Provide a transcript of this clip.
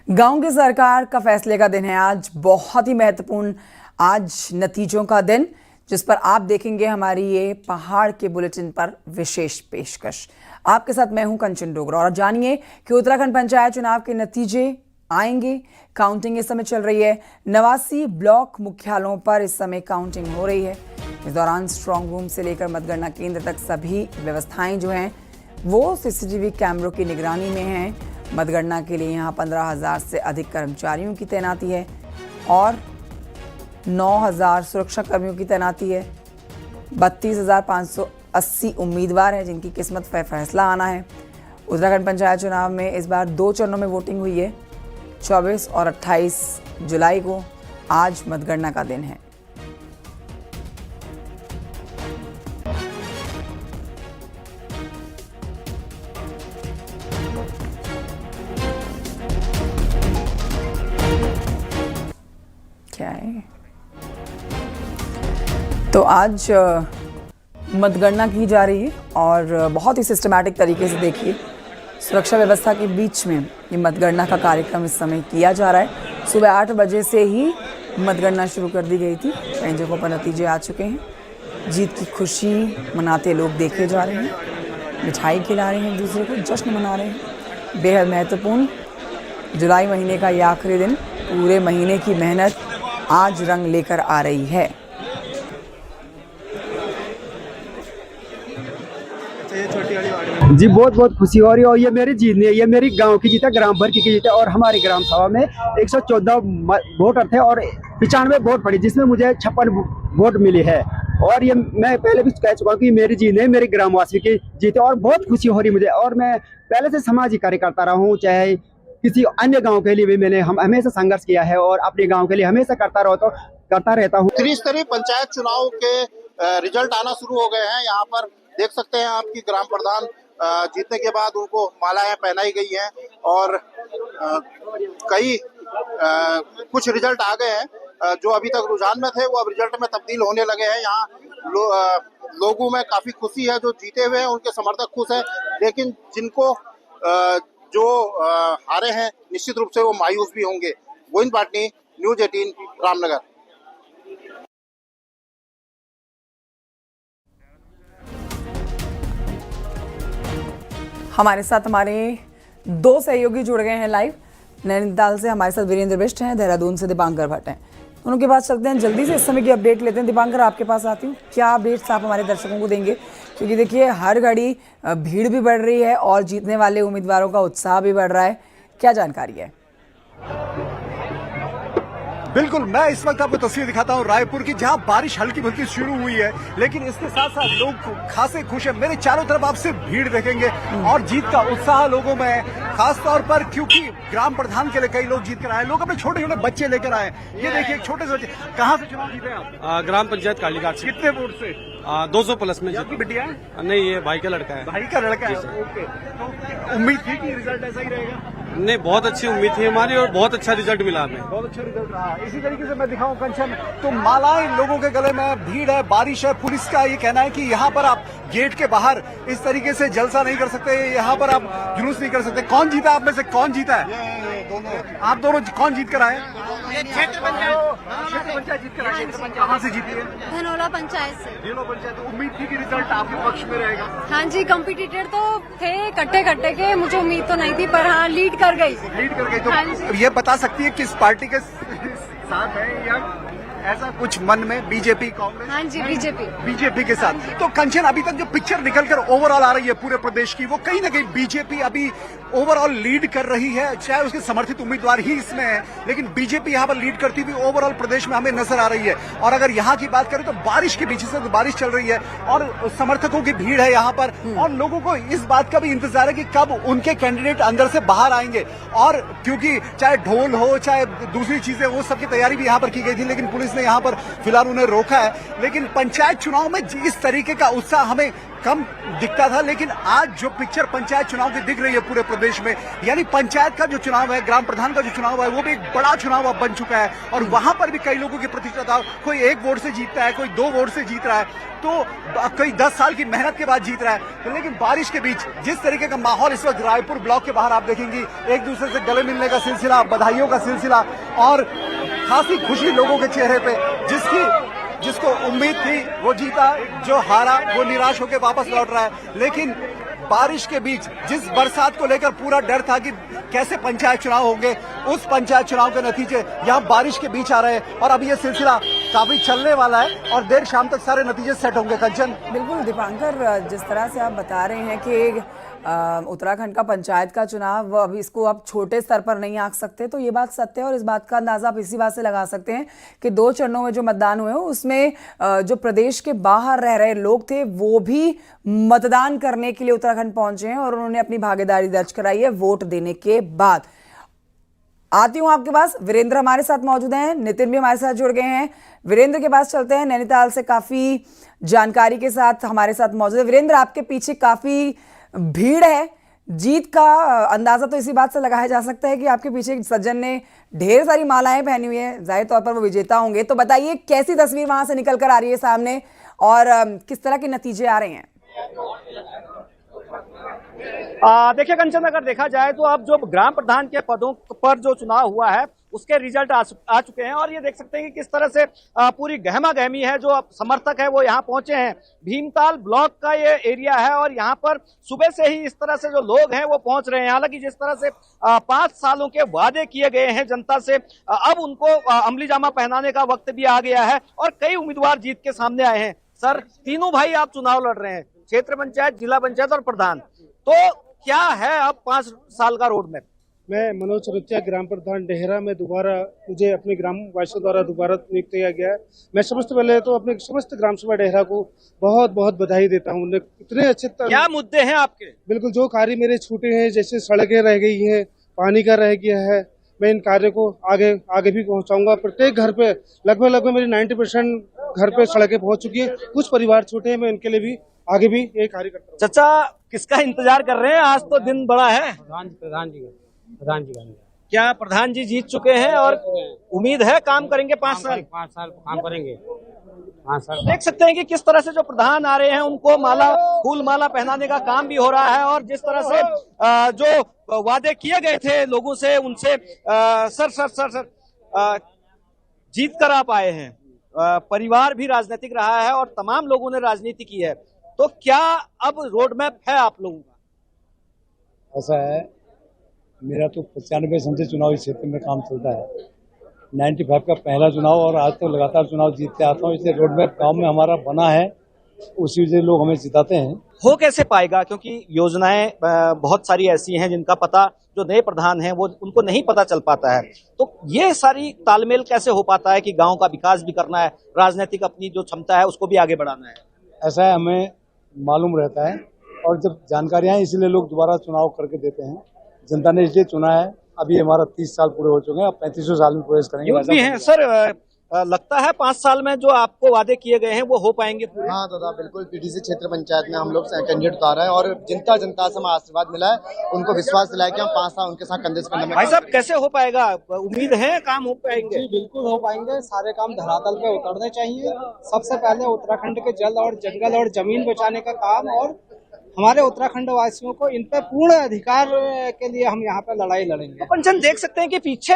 गांव की सरकार का फैसले का दिन है आज, बहुत ही महत्वपूर्ण आज नतीजों का दिन, जिस पर आप देखेंगे हमारी ये पहाड़ के बुलेटिन पर विशेष पेशकश। आपके साथ मैं हूं कंचन डोगरा और जानिए कि उत्तराखंड पंचायत चुनाव के नतीजे आएंगे। काउंटिंग इस समय चल रही है। 89 ब्लॉक मुख्यालयों पर इस समय काउंटिंग हो रही है। इस दौरान स्ट्रांग रूम से लेकर मतगणना केंद्र तक सभी व्यवस्थाएं जो हैं वो सीसीटीवी कैमरों की निगरानी में हैं। मतगणना के लिए यहाँ 15,000 से अधिक कर्मचारियों की तैनाती है और 9,000 सुरक्षा कर्मियों की तैनाती है। 32,580 उम्मीदवार हैं जिनकी किस्मत पर फैसला आना है। उत्तराखंड पंचायत चुनाव में इस बार 2 चरणों में वोटिंग हुई है। 24 और 28 जुलाई को आज मतगणना का दिन है। क्या है तो आज मतगणना की जा रही है और बहुत ही सिस्टमैटिक तरीके से देखिए सुरक्षा व्यवस्था के बीच में ये मतगणना का कार्यक्रम इस समय किया जा रहा है। सुबह 8 बजे से ही मतगणना शुरू कर दी गई थी। कई जगहों पर नतीजे आ चुके हैं। जीत की खुशी मनाते लोग देखे जा रहे हैं, मिठाई खिला रहे हैं, एक दूसरे को जश्न मना रहे हैं। बेहद महत्वपूर्ण जुलाई महीने का ये आखिरी दिन, पूरे महीने की मेहनत आज रंग लेकर आ रही है। जी बहुत बहुत खुशी हो रही है और ये मेरी जीत नहीं है, ये मेरी गांव की जीत है, ग्राम भर की जीत है। और हमारी ग्राम सभा में 114 वोटर थे और 95 वोट पड़ी, जिसमें मुझे 56 वोट मिली है। और ये मैं पहले भी कह चुका हूँ कि मेरी जीत नहीं, मेरी ग्रामवासी की जीत है और बहुत खुशी हो रही मुझे। और मैं पहले से सामाजिक कार्य करता रहा हूँ, चाहे किसी अन्य गांव के लिए भी मैंने हमेशा संघर्ष किया है और अपने गांव के लिए हमेशा करता रहता हूँ। त्रिस्तरीय पंचायत चुनाव के रिजल्ट आना शुरू हो गए हैं। यहाँ पर देख सकते हैं आपकी ग्राम प्रधान जीतने के बाद उनको मालाएं पहनाई गई हैं और कुछ रिजल्ट आ गए हैं जो अभी तक रुझान में थे वो अब रिजल्ट में तब्दील होने लगे हैं। यहाँ लोगों में काफी खुशी है, जो जीते हुए हैं उनके समर्थक खुश हैं, लेकिन जिनको जो हारे हैं निश्चित रूप से वो मायूस भी होंगे। गोविंद पाटनी, न्यूज़ 18, रामनगर। हमारे साथ हमारे 2 सहयोगी जुड़ गए हैं लाइव। नैनीताल से हमारे साथ वीरेंद्र बिष्ट हैं, देहरादून से दीपांकर भट्ट हैं। दोनों के पास चलते हैं, जल्दी से इस समय की अपडेट लेते हैं। दीपांकर, आपके पास आती हूँ, क्या अपडेट्स आप हमारे दर्शकों को देंगे? क्योंकि देखिए हर घड़ी भीड़ भी बढ़ रही है और जीतने वाले उम्मीदवारों का उत्साह भी बढ़ रहा है। क्या जानकारी है? बिल्कुल, मैं इस वक्त आपको तस्वीर दिखाता हूं रायपुर की, जहां बारिश हल्की फुल्की शुरू हुई है, लेकिन इसके साथ साथ लोग खासे खुश हैं। मेरे चारों तरफ आप सिर्फ भीड़ देखेंगे और जीत का उत्साह लोगों में है, खास तौर पर क्योंकि ग्राम प्रधान के लिए कई लोग जीत कर आए, लोग अपने छोटे छोटे बच्चे लेकर आए। ये देखिए एक छोटे से बच्चे, कहाँ से चुनाव जीते आप? ग्राम पंचायत कालीघाट से। कितने वोट से? 200 प्लस में। आपकी बिटिया है? नहीं, ये भाई का लड़का है। भाई का लड़का है, ओके। तो उम्मीद थी कि रिजल्ट ऐसा ही रहेगा? नहीं, बहुत अच्छी उम्मीद थी हमारी और बहुत अच्छा रिजल्ट मिला हमें। बहुत अच्छा रिजल्ट रहा। इसी तरीके से मैं दिखाऊं कंचन, तो मालाएं लोगों के गले में, भीड़ है, बारिश है। पुलिस का ये कहना है कि यहाँ पर आप गेट के बाहर इस तरीके से जलसा नहीं कर सकते, यहाँ पर आप जुलूस नहीं कर सकते। कौन जीता आप में से, कौन जीता है? आप दोनों कौन जीत कर आए? क्षेत्र पंचायत जीत कर आए। कहाँ से जीती है? धनोला पंचायत से। धनोला पंचायत। उम्मीद थी कि रिजल्ट आपके पक्ष में रहेगा? हाँ जी, कॉम्पिटिटर तो थे कट्टे के, मुझे उम्मीद तो नहीं थी, पर हाँ लीड कर गई। तो ये बता सकती है किस पार्टी के साथ है या ऐसा कुछ मन में? बीजेपी, कांग्रेस? हाँ जी, बीजेपी के साथ। तो कंचन, अभी तक जो पिक्चर निकलकर ओवरऑल आ रही है पूरे प्रदेश की, वो कहीं ना कहीं बीजेपी अभी ओवरऑल लीड कर रही है, चाहे उसके समर्थित उम्मीदवार ही इसमें है, लेकिन बीजेपी यहाँ पर लीड करती हुई ओवरऑल प्रदेश में हमें नजर आ रही है। और अगर यहाँ की बात करें तो बारिश के बीच से, तो बारिश चल रही है और समर्थकों की भीड़ है यहाँ पर, और लोगों को इस बात का भी इंतजार है कि कब उनके कैंडिडेट अंदर से बाहर आएंगे। और क्योंकि चाहे ढोल हो चाहे दूसरी चीजें, वो सबकी तैयारी भी यहाँ पर की गई थी, लेकिन पुलिस पुलिस ने यहाँ पर फिलहाल उन्हें रोका है। लेकिन पंचायत चुनाव में इस तरीके का उत्साह हमें कम दिखता था, लेकिन आज जो पिक्चर पंचायत चुनाव की दिख रही है पूरे प्रदेश में, यानी पंचायत का जो चुनाव है, ग्राम प्रधान का जो चुनाव है, वो भी एक बड़ा चुनाव अब बन चुका है। और वहां पर भी कई लोगों की प्रतिशतता, कोई 1 वोट से जीतता है, कोई 2 वोट से जीत रहा है, तो कई 10 साल की मेहनत के बाद जीत रहा है। तो लेकिन बारिश के बीच जिस तरीके का माहौल इस वक्त रायपुर ब्लॉक के बाहर आप देखेंगी, एक दूसरे से गले मिलने का सिलसिला, बधाइयों का सिलसिला और खासी खुशी लोगों के चेहरे पे, जिसको उम्मीद थी वो जीता, जो हारा वो निराश होकर वापस लौट रहा है। लेकिन बारिश के बीच जिस बरसात को लेकर पूरा डर था कि कैसे पंचायत चुनाव होंगे, उस पंचायत चुनाव के नतीजे यहाँ बारिश के बीच आ रहे हैं और अब ये सिलसिला काफी चलने वाला है और देर शाम तक सारे नतीजे सेट होंगे। कंचन। बिल्कुल दीपांकर, जिस तरह से आप बता रहे हैं कि उत्तराखंड का पंचायत का चुनाव अब इसको आप छोटे स्तर पर नहीं आंक सकते, तो ये बात सत्य है। और इस बात का अंदाजा आप इसी बात से लगा सकते हैं कि 2 चरणों में जो मतदान हुए उसमें जो प्रदेश के बाहर रह रहे लोग थे वो भी मतदान करने के लिए उत्तराखंड पहुंचे हैं और उन्होंने अपनी भागीदारी दर्ज कराई है वोट देने के बाद। आती हूं आपके पास, वीरेंद्र हमारे साथ मौजूद हैं, नितिन भी हमारे साथ जुड़ गए हैं। वीरेंद्र के पास चलते हैं, नैनीताल से काफी जानकारी के साथ हमारे साथ मौजूद है। वीरेंद्र, आपके पीछे काफी भीड़ है, जीत का अंदाजा तो इसी बात से लगाया जा सकता है कि आपके पीछे एक सज्जन ने ढेर सारी मालाएं पहनी हुई है, जाहिर तौर पर वो विजेता होंगे। तो बताइए कैसी तस्वीर वहां से निकल कर आ रही है सामने और किस तरह के नतीजे आ रहे हैं? देखिए कंचन, अगर देखा जाए तो अब जो ग्राम प्रधान के पदों पर जो चुनाव हुआ है उसके रिजल्ट आ चुके हैं और ये देख सकते हैं कि किस तरह से पूरी गहमा गहमी है। जो समर्थक है वो यहाँ पहुंचे हैं। भीमताल ब्लॉक का ये एरिया है और यहाँ पर सुबह से ही इस तरह से जो लोग हैं वो पहुंच रहे हैं। हालांकि जिस तरह से 5 सालों के वादे किए गए हैं जनता से, अब उनको अमली जामा पहनाने का वक्त भी आ गया है और कई उम्मीदवार जीत के सामने आए हैं। सर, तीनों भाई आप चुनाव लड़ रहे हैं, क्षेत्र पंचायत, जिला पंचायत और प्रधान, तो क्या है अब 5 साल का रोड मैप? मैं मनोज चौरसिया, ग्राम प्रधान डेहरा में दोबारा मुझे अपने ग्राम वासियों द्वारा दोबारा नियुक्त किया गया है। मैं सबसे पहले तो अपने समस्त ग्राम सभा डेहरा को बहुत बहुत बधाई देता हूँ। इतने अच्छे क्या मुद्दे हैं आपके? बिल्कुल, जो कार्य मेरे छूटे हैं, जैसे सड़कें रह गई हैं, पानी का रह गया है, मैं इन कार्य को आगे भी पहुँचाऊंगा। प्रत्येक घर पे लगभग मेरी 90% घर पे सड़कें पहुँच चुकी है। कुछ परिवार छोटे हैं, मैं इनके लिए भी आगे भी ये कार्य करता हूँ। चाचा, किसका इंतजार कर रहे हैं? आज तो दिन बड़ा है। प्रधान जी का। क्या प्रधान जी जीत चुके हैं और उम्मीद है काम करेंगे 5 साल? 5 साल काम करेंगे। 5 साल देख सकते हैं कि किस तरह से जो प्रधान आ रहे हैं उनको फूल माला पहनाने का काम भी हो रहा है और जिस तरह से जो वादे किए गए थे लोगों से, उनसे सर जीत कर आप आए हैं। परिवार भी राजनीतिक रहा है और तमाम लोगों ने राजनीति की है, तो क्या अब रोड मैप है आप लोगों का? ऐसा है, मेरा तो 95 सन से चुनावी क्षेत्र में काम चलता है। 95 का पहला चुनाव और आज तो लगातार चुनाव जीतते आता हूँ, इसलिए रोड मैप गाँव में हमारा बना है, उसी वजह लोग हमें जिताते हैं। हो कैसे पाएगा, क्योंकि योजनाएं बहुत सारी ऐसी हैं जिनका पता जो नए प्रधान हैं वो उनको नहीं पता चल पाता है, तो ये सारी तालमेल कैसे हो पाता है कि गांव का विकास भी करना है, राजनीतिक अपनी जो क्षमता है उसको भी आगे बढ़ाना है? ऐसा है, हमें मालूम रहता है और जब जानकारियां हैं इसीलिए लोग दोबारा चुनाव करके देते हैं। जनता ने इसलिए चुना है। अभी हमारा 30 साल पूरे हो चुके हैं, अब 35वें साल में प्रवेश करेंगे। भी हैं सर, लगता है 5 साल में जो आपको वादे किए गए हैं वो हो पाएंगे पूरे? हाँ दादा, बिल्कुल। पीटीसी क्षेत्र पंचायत में हम लोग कैंडिडेट उतारा है और जनता से हमें आशीर्वाद मिला है, उनको विश्वास दिलाया कि हम 5 साल उनके साथ कंधे से कंधे। भाई साहब, कैसे हो पाएगा? उम्मीद है काम हो पाएंगे? बिल्कुल हो पाएंगे। सारे काम धरातल पे उतरने चाहिए। सबसे पहले उत्तराखंड के जल और जंगल और जमीन बचाने का काम और हमारे उत्तराखंड वासियों को इन पर पूर्ण अधिकार के लिए हम यहाँ पे लड़ाई लड़ेंगे। पंचन, देख सकते हैं कि पीछे